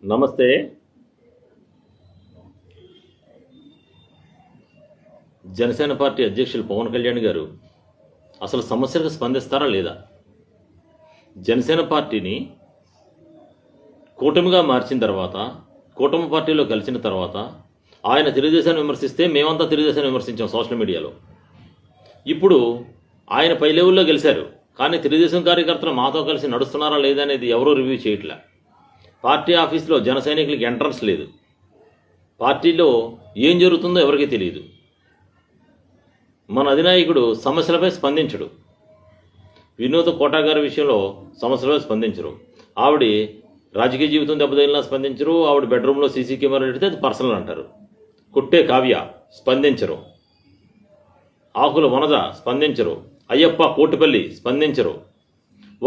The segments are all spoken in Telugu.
నమస్తే. జనసేన పార్టీ అధ్యక్షులు పవన్ కళ్యాణ్ గారు అసలు సమస్యలకు స్పందిస్తారా లేదా? జనసేన పార్టీని కూటమిగా మార్చిన తర్వాత, కూటమి పార్టీలో కలిసిన తర్వాత ఆయన తెలుగుదేశాన్ని విమర్శిస్తే మేమంతా తెలుగుదేశాన్ని విమర్శించాం సోషల్ మీడియాలో. ఇప్పుడు ఆయన పై లెవెల్లో గెలిచారు, కానీ తెలుగుదేశం కార్యకర్తలు మాతో కలిసి నడుస్తున్నారా లేదా అనేది ఎవరూ రివ్యూ చేయట్లే. పార్టీ ఆఫీస్లో జన సైనికులకి ఎంట్రన్స్ లేదు. పార్టీలో ఏం జరుగుతుందో ఎవరికీ తెలియదు. మన అధినాయకుడు సమస్యలపై స్పందించడు. వినోద్ కోటా గారి విషయంలో సమస్యలపై స్పందించరు. ఆవిడ రాజకీయ జీవితం దెబ్బతగిలినా స్పందించరు. ఆవిడ బెడ్రూమ్లో సీసీ కెమెరా పెడితే అది పర్సనల్ అంటారు. కుట్టే కావ్య స్పందించరు. ఆకుల వనజ స్పందించరు. అయ్యప్ప కోటిపల్లి స్పందించరు.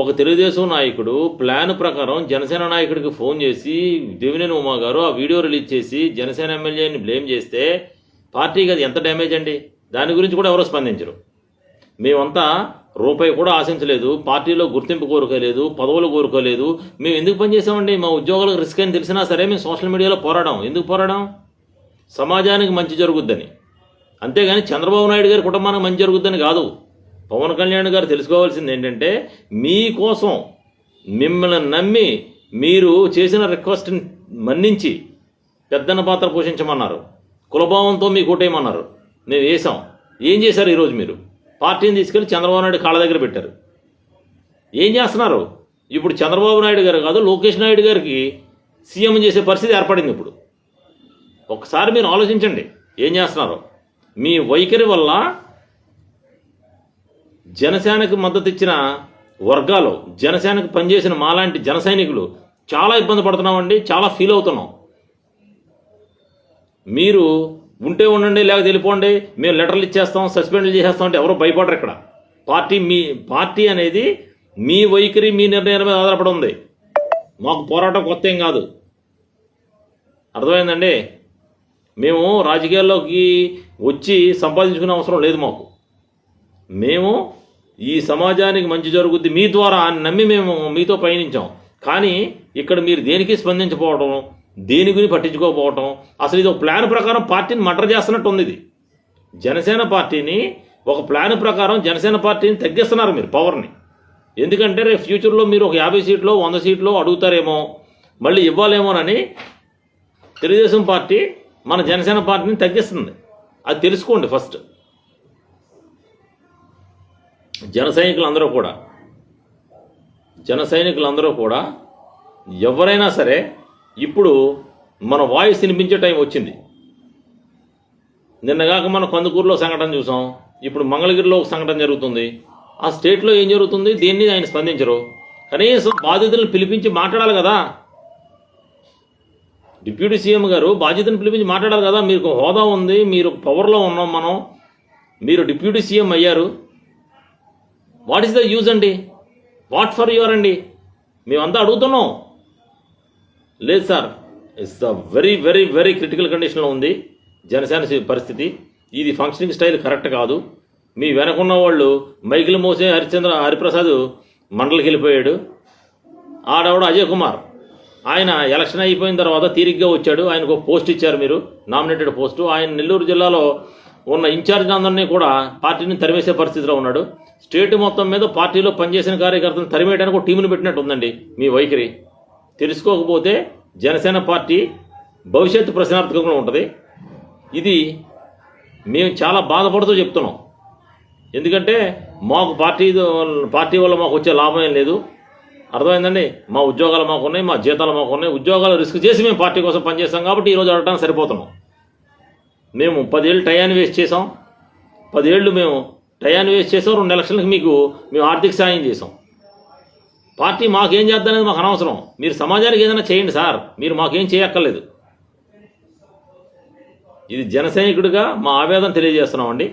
ఒక తెలుగుదేశం నాయకుడు ప్లాన్ ప్రకారం జనసేన నాయకుడికి ఫోన్ చేసి దేవినేని ఉమా గారు ఆ వీడియో రిలీజ్ చేసి జనసేన ఎమ్మెల్యేని బ్లేమ్ చేస్తే పార్టీకి అది ఎంత డ్యామేజ్ అండి? దాని గురించి కూడా ఎవరో స్పందించరు. మేమంతా రూపాయి కూడా ఆశించలేదు, పార్టీలో గుర్తింపు కోరుకోలేదు, పదవులు కోరుకోలేదు. మేము ఎందుకు పనిచేసామండి? మా ఉద్యోగాలకు రిస్క్ అని తెలిసినా సరే మేము సోషల్ మీడియాలో పోరాడాం. ఎందుకు పోరాడాం? సమాజానికి మంచి జరుగుద్దని. అంతేగాని చంద్రబాబు నాయుడు గారి కుటుంబానికి మంచి జరుగుద్దని కాదు. పవన్ కళ్యాణ్ గారు తెలుసుకోవాల్సింది ఏంటంటే, మీకోసం మిమ్మల్ని నమ్మి మీరు చేసిన రిక్వెస్ట్ని మన్నించి పెద్దన్న పాత్ర పోషించమన్నారు. కులభావంతో మీకు ఓటేయమన్నారు. మేము వేసాం. ఏం చేశారు? ఈరోజు మీరు పార్టీని తీసుకెళ్లి చంద్రబాబు నాయుడు కాళ్ళ దగ్గర పెట్టారు. ఏం చేస్తున్నారు? ఇప్పుడు చంద్రబాబు నాయుడు గారు కాదు, లోకేష్ నాయుడు గారికి సీఎం చేసే పరిస్థితి ఏర్పడింది. ఇప్పుడు ఒకసారి మీరు ఆలోచించండి ఏం చేస్తున్నారు. మీ వైఖరి వల్ల జనసేనకు మద్దతు ఇచ్చిన వర్గాలు, జనసేనకు పనిచేసిన మాలాంటి జన సైనికులు చాలా ఇబ్బంది పడుతున్నామండి. చాలా ఫీల్ అవుతున్నాం. మీరు ఉంటే ఉండండి, లేకపోతే వెళ్ళిపోండి, మేము లెటర్లు ఇచ్చేస్తాం, సస్పెండ్లు చేసేస్తాం అంటే ఎవరో భయపడరు. ఇక్కడ పార్టీ అనేది మీ వైఖరి, మీ నిర్ణయాల మీద ఆధారపడి ఉంది. మాకు పోరాటం కొత్త ఏం కాదు. అర్థమైందండి? మేము రాజకీయాల్లోకి వచ్చి సంపాదించుకునే అవసరం లేదు మాకు. మేము ఈ సమాజానికి మంచి జరుగుద్ది మీ ద్వారా అని నమ్మి మేము మీతో పయనించాం. కానీ ఇక్కడ మీరు దేనికి స్పందించకపోవడం, దేని గురించి పట్టించుకోకపోవటం, అసలు ఇది ఒక ప్లాన్ ప్రకారం పార్టీని మర్డర్ చేస్తున్నట్టు ఉంది. ఇది జనసేన పార్టీని ఒక ప్లాన్ ప్రకారం జనసేన పార్టీని తగ్గిస్తున్నారు మీరు పవర్ని. ఎందుకంటే రేపు ఫ్యూచర్లో మీరు ఒక 50 సీట్లు 100 సీట్లు అడుగుతారేమో, మళ్ళీ ఇవ్వాలేమోనని తెలుగుదేశం పార్టీ మన జనసేన పార్టీని తగ్గిస్తుంది. అది తెలుసుకోండి ఫస్ట్. జన సైనికులందరూ కూడా ఎవరైనా సరే ఇప్పుడు మన వాయిస్ వినిపించే టైం వచ్చింది. నిన్నగాక మన కందుకూరులో సంఘటన చూసాం. ఇప్పుడు మంగళగిరిలో ఒక సంఘటన జరుగుతుంది. ఆ స్టేట్లో ఏం జరుగుతుంది? దీన్ని ఆయన స్పందించరు. కనీసం బాధితులను పిలిపించి మాట్లాడాలి కదా. డిప్యూటీ సీఎం గారు బాధ్యతను పిలిపించి మాట్లాడాలి కదా. మీకు హోదా ఉంది, మీరు పవర్లో ఉన్నాం మనం, మీరు డిప్యూటీ సీఎం అయ్యారు. వాట్ ఈస్ ద యూజ్ అండి? వాట్ ఫర్ యువర్ అండి? మేమంతా అడుగుతున్నాం. లేదు sir, it's the very very very critical కండిషన్లో ఉంది జనసేన పరిస్థితి. ఇది ఫంక్షనింగ్ స్టైల్ కరెక్ట్ కాదు. మీ వెనకున్న వాళ్ళు మైకిల్ మోసే హరిప్రసాద్ మండలికి వెళ్ళిపోయాడు. ఆడవాడు అజయ్ కుమార్, ఆయన ఎలక్షన్ అయిపోయిన తర్వాత తీరిగ్గా వచ్చాడు. ఆయనకు ఒక పోస్ట్ ఇచ్చారు మీరు, నామినేటెడ్ పోస్టు. ఆయన నెల్లూరు జిల్లాలో ఉన్న ఇన్ఛార్జ్ అందరినీ కూడా పార్టీని తరిమేసే పరిస్థితిలో ఉన్నాడు. స్టేట్ మొత్తం మీద పార్టీలో పనిచేసిన కార్యకర్తలను తరిమేయడానికి ఒక టీమును పెట్టినట్టు ఉందండి మీ వైఖరి. తెలుసుకోకపోతే జనసేన పార్టీ భవిష్యత్తు ప్రశ్నార్థకంగా ఉంటుంది. ఇది మేము చాలా బాధపడుతూ చెప్తున్నాం. ఎందుకంటే మాకు పార్టీ వల్ల మాకు వచ్చే లాభం ఏం లేదు. అర్థమైందండి? మా ఉద్యోగాలు మాకు ఉన్నాయి, మా జీతాలు మాకు ఉన్నాయి. ఉద్యోగాలు రిస్క్ చేసి మేము పార్టీ కోసం పనిచేస్తాం కాబట్టి ఈరోజు అడగడానికి సరిపోతున్నాం. మేము 10 ఏళ్ళు టయాన్ని వేస్ట్ చేసాం. 10 ఏళ్ళు మేము టయాన్ని వేస్ట్ చేసాం. 2 ఎలక్షన్లకు మేము ఆర్థిక సాయం చేసాం. పార్టీ మాకేం చేద్దనేది మాకు అనవసరం. మీరు సమాజానికి ఏదైనా చేయండి సార్, మీరు మాకేం చేయక్కర్లేదు. ఇది జన సైనికుడిగా మా ఆవేదన తెలియజేస్తున్నామండి.